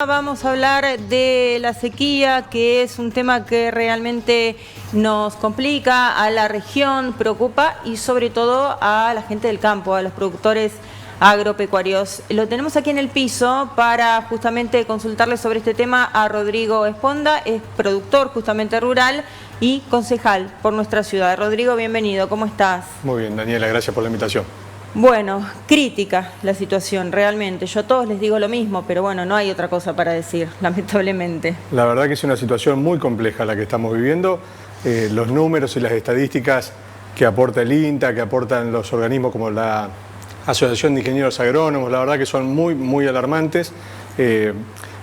Vamos a hablar de la sequía, que es un tema que realmente nos complica, a la región preocupa y sobre todo a la gente del campo, a los productores agropecuarios. Lo tenemos aquí en el piso para justamente consultarle sobre este tema a Rodrigo Esponda, es productor justamente rural y concejal por nuestra ciudad. Rodrigo, bienvenido, ¿cómo estás? Muy bien, Daniela, gracias por la invitación. Bueno, crítica la situación, realmente. Yo a todos les digo lo mismo, pero bueno, no hay otra cosa para decir, lamentablemente. La verdad que es una situación muy compleja la que estamos viviendo. Los números y las estadísticas que aporta el INTA, que aportan los organismos como la Asociación de Ingenieros Agrónomos, la verdad que son muy alarmantes.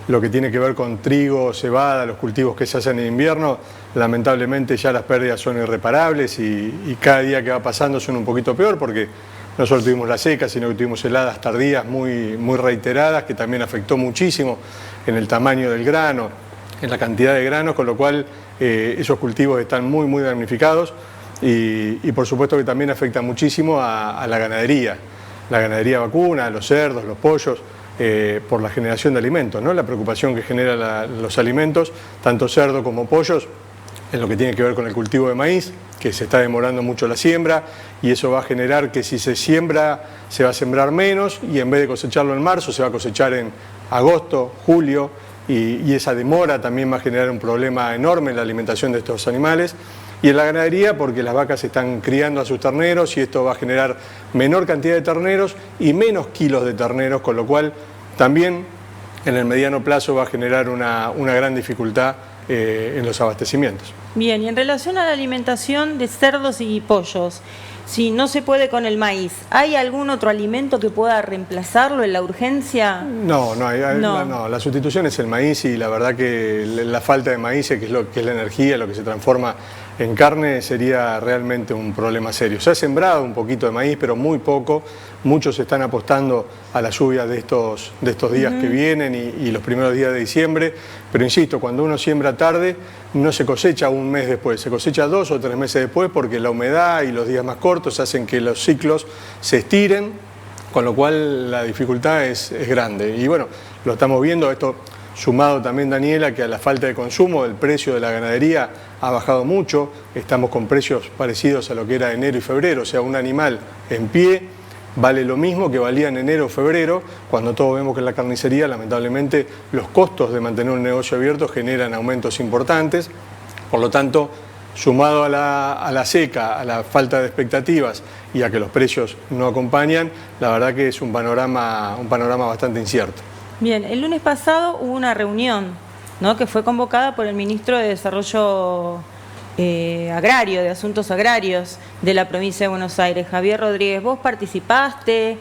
Lo que tiene que ver con trigo, cebada, los cultivos que se hacen en invierno, lamentablemente ya las pérdidas son irreparables y cada día que va pasando son un poquito peor porque no solo tuvimos la seca, sino que tuvimos heladas tardías muy reiteradas, que también afectó muchísimo en el tamaño del grano, en la cantidad de granos, con lo cual esos cultivos están muy damnificados y por supuesto que también afecta muchísimo a la ganadería vacuna, a los cerdos, los pollos, por la generación de alimentos, ¿no? La preocupación que genera los alimentos, tanto cerdo como pollos, en lo que tiene que ver con el cultivo de maíz, que se está demorando mucho la siembra y eso va a generar que si se siembra, se va a sembrar menos y en vez de cosecharlo en marzo, se va a cosechar en agosto, julio y esa demora también va a generar un problema enorme en la alimentación de estos animales. Y en la ganadería porque las vacas están criando a sus terneros y esto va a generar menor cantidad de terneros y menos kilos de terneros, con lo cual también en el mediano plazo va a generar una gran dificultad en los abastecimientos. Bien, y en relación a la alimentación de cerdos y pollos, si no se puede con el maíz, ¿hay algún otro alimento que pueda reemplazarlo en la urgencia? No, la sustitución es el maíz y la verdad que la falta de maíz, que es la energía, lo que se transforma en carne, sería realmente un problema serio. Se ha sembrado un poquito de maíz, pero muy poco. Muchos están apostando a la lluvia de estos días que vienen y los primeros días de diciembre. Pero insisto, cuando uno siembra tarde, no se cosecha un mes después, se cosecha 2 o 3 meses después porque la humedad y los días más cortos hacen que los ciclos se estiren, con lo cual la dificultad es grande. Y bueno, lo estamos viendo, esto sumado también, Daniela, que a la falta de consumo, el precio de la ganadería ha bajado mucho, estamos con precios parecidos a lo que era enero y febrero, o sea, un animal en pie vale lo mismo que valía en enero o febrero, cuando todos vemos que en la carnicería, lamentablemente, los costos de mantener un negocio abierto generan aumentos importantes, por lo tanto, sumado a la seca, a la falta de expectativas y a que los precios no acompañan, la verdad que es un panorama bastante incierto. Bien, el lunes pasado hubo una reunión, ¿no?, que fue convocada por el ministro de Desarrollo Agrario, de Asuntos Agrarios de la provincia de Buenos Aires, Javier Rodríguez. ¿Vos participaste?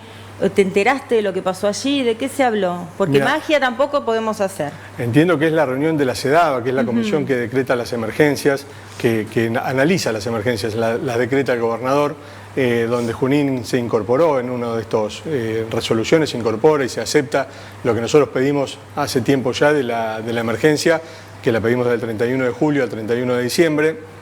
¿Te enteraste de lo que pasó allí? ¿De qué se habló? Porque mira, magia tampoco podemos hacer. Entiendo que es la reunión de la CEDABA, que es la comisión que decreta las emergencias, que analiza las emergencias, las decreta el gobernador, donde Junín se incorporó en una de estas resoluciones, se incorpora y se acepta lo que nosotros pedimos hace tiempo ya de la emergencia, que la pedimos del 31 de julio al 31 de diciembre.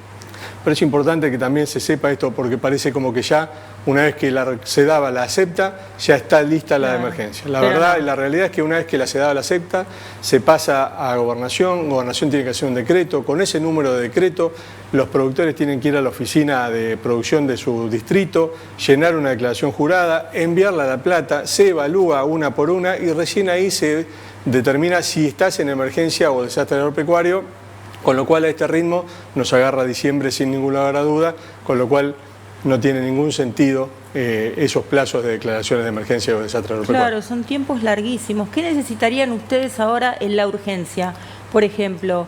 Pero es importante que también se sepa esto porque parece como que ya, una vez que la CEDABA la acepta, ya está lista la emergencia. La verdad y la realidad es que una vez que la CEDABA la acepta, se pasa a Gobernación, Gobernación tiene que hacer un decreto, con ese número de decreto los productores tienen que ir a la oficina de producción de su distrito, llenar una declaración jurada, enviarla a La Plata, se evalúa una por una y recién ahí se determina si estás en emergencia o desastre agropecuario, con lo cual a este ritmo nos agarra diciembre sin ninguna duda, con lo cual no tiene ningún sentido esos plazos de declaraciones de emergencia o desastre agropecuario. Claro, son tiempos larguísimos. ¿Qué necesitarían ustedes ahora en la urgencia? Por ejemplo,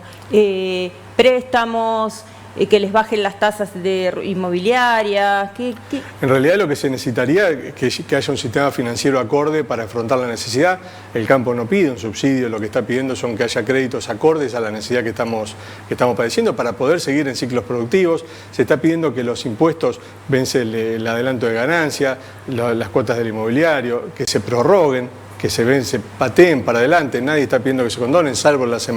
préstamos, que les bajen las tasas inmobiliarias. En realidad lo que se necesitaría es que haya un sistema financiero acorde para afrontar la necesidad. El campo no pide un subsidio, lo que está pidiendo son que haya créditos acordes a la necesidad que estamos padeciendo para poder seguir en ciclos productivos. Se está pidiendo que los impuestos, vence el adelanto de ganancia, las cuotas del inmobiliario, que se prorroguen, que se pateen para adelante. Nadie está pidiendo que se condonen, salvo las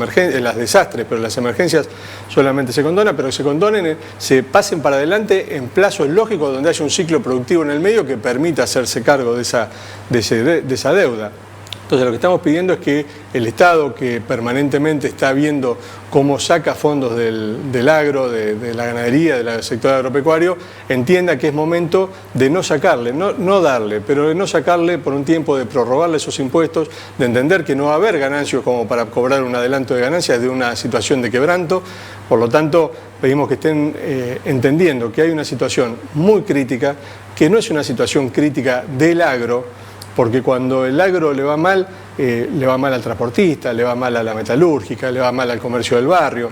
desastres, pero las emergencias solamente se condonan, pero que se condonen, se pasen para adelante en plazos lógicos donde haya un ciclo productivo en el medio que permita hacerse cargo de esa deuda. Entonces lo que estamos pidiendo es que el Estado, que permanentemente está viendo cómo saca fondos del agro, de la ganadería, del sector agropecuario, entienda que es momento de no sacarle, no darle, pero de no sacarle por un tiempo, de prorrogarle esos impuestos, de entender que no va a haber ganancias como para cobrar un adelanto de ganancias de una situación de quebranto. Por lo tanto, pedimos que estén entendiendo que hay una situación muy crítica, que no es una situación crítica del agro, porque cuando el agro le va mal al transportista, le va mal a la metalúrgica, le va mal al comercio del barrio.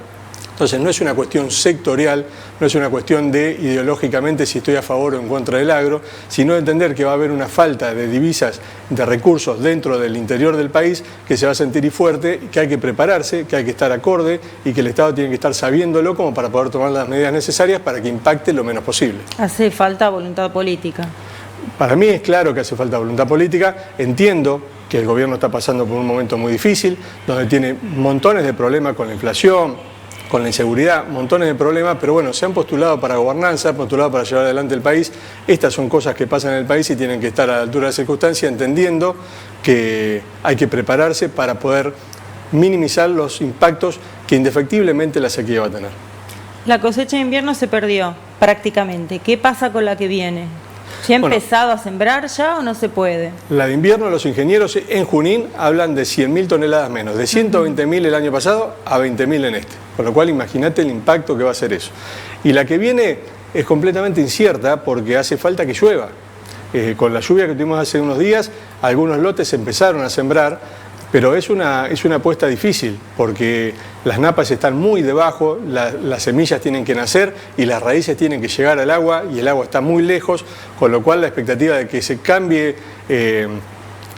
Entonces no es una cuestión sectorial, no es una cuestión de ideológicamente si estoy a favor o en contra del agro, sino de entender que va a haber una falta de divisas, de recursos dentro del interior del país que se va a sentir fuerte, que hay que prepararse, que hay que estar acorde y que el Estado tiene que estar sabiéndolo como para poder tomar las medidas necesarias para que impacte lo menos posible. Hace falta voluntad política. Para mí es claro que hace falta voluntad política. Entiendo que el gobierno está pasando por un momento muy difícil, donde tiene montones de problemas con la inflación, con la inseguridad, montones de problemas, pero bueno, se han postulado para gobernanza, se han postulado para llevar adelante el país. Estas son cosas que pasan en el país y tienen que estar a la altura de la circunstancia, entendiendo que hay que prepararse para poder minimizar los impactos que indefectiblemente la sequía va a tener. La cosecha de invierno se perdió prácticamente. ¿Qué pasa con la que viene? ¿Se ha empezado a sembrar ya o no se puede? La de invierno, los ingenieros en Junín hablan de 100.000 toneladas menos, de 120.000 el año pasado a 20.000 en este. Con lo cual imagínate el impacto que va a ser eso. Y la que viene es completamente incierta porque hace falta que llueva. Con la lluvia que tuvimos hace unos días, algunos lotes empezaron a sembrar, pero es una apuesta difícil porque las napas están muy debajo, las semillas tienen que nacer y las raíces tienen que llegar al agua y el agua está muy lejos, con lo cual la expectativa de que se cambie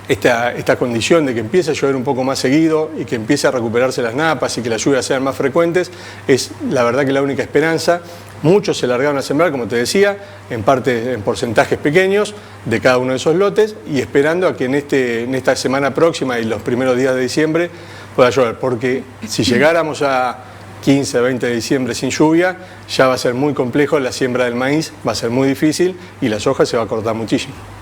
esta condición de que empiece a llover un poco más seguido y que empiece a recuperarse las napas y que las lluvias sean más frecuentes es la verdad que la única esperanza. Muchos se largaron a sembrar, como te decía, en porcentajes pequeños de cada uno de esos lotes y esperando a que en esta semana próxima y los primeros días de diciembre pueda llover, porque si llegáramos a 15, 20 de diciembre sin lluvia, ya va a ser muy complejo la siembra del maíz, va a ser muy difícil y la soja se va a cortar muchísimo.